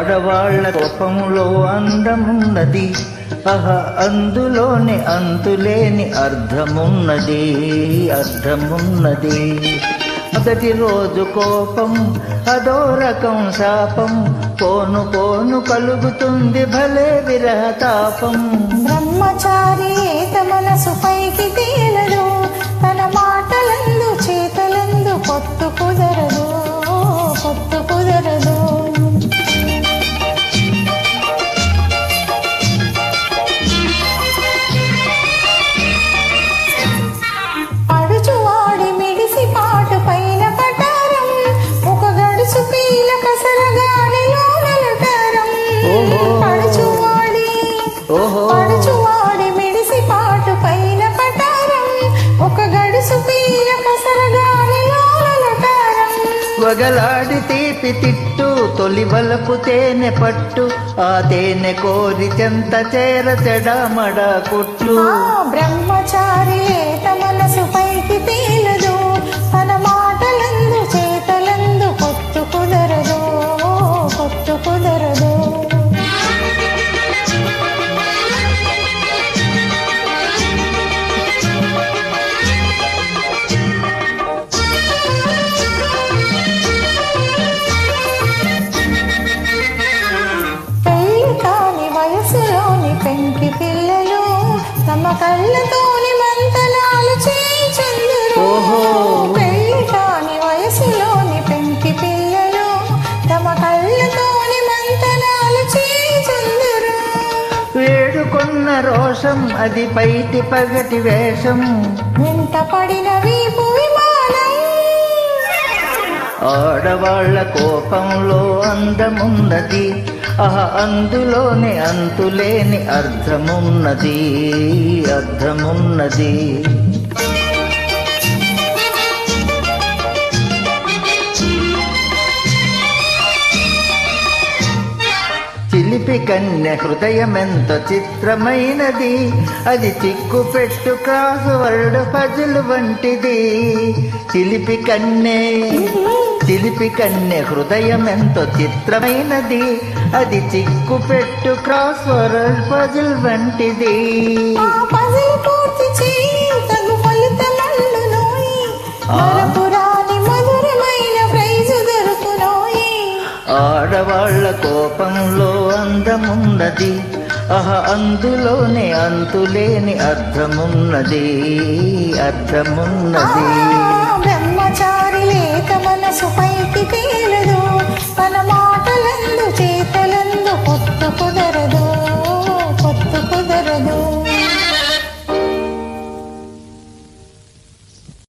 ఆడవాళ్ల కోపంలో అందమున్నది, అందులోని అంతులేని అర్థమున్నది, అర్థమున్నది. మొదటి రోజు కోపం అదో రకం శాపం, పోను పోను కలుగుతుంది భలే విరహతాపం. బ్రహ్మచారి ఏత మనసు పైకి తేలదు, తన మాటలందు చేతలందు పొత్తు కుదరదు, పొత్తు కుదరదు. పడుచువాడి మిడిసి పాటు పైన పటారం, ఒక గడుసు పీల కసరగాడిలో నలటారం. పడుచువాడి మిడిసి పాటు పైన పటారం, ఒక గడుసు పీల కసరగాడిలో నలటారం. వగలాడి తీపి తిట్టు తొలి వలపు తేనె పట్టు, ఆ తేనె కోరి చెంత చేర చెడమడ కొట్టు. బ్రహ్మచారి ఏత మనసు పైకి తేలదు, తన మాటలందు చేతలందు పొత్తు కుదరదు, పొత్తు కుదరదు. వయసులోని పెంకి పిల్లలు తమ కళ్ళతోని మంతనాలు చేయించుందురు. పెళ్లి కాని వయసులోని పెంకి పిల్లలు తమ కళ్ళతోని మంతనాలు చేయించుందురు. వేడుకొన్న రోషం అది పైటి పగటి వేషం, వెంట పడిన వీపు విమానం. ఆడవాళ్ల కోపంలో అందమున్నది, అందులోని అంతులేని అర్థమున్నది, అర్థమున్నది. చిలిపి కన్య హృదయమెంత చిత్రమైనది, అది చిక్కు పెట్టు క్రాస్ వర్డ్ పజిల్ వంటిది. చిలిపి కన్య హృదయమెంత చిత్రమైనది, అది చిక్కు పెట్టు క్రాస్ వర్డ్ పజిల్ వంటిది. ఆడవాళ్ల కోపంలో అందమున్నది, అందులోనే అంతులేని అర్థమున్నది, అర్థమున్నది. బ్రహ్మచారి లేక మనసు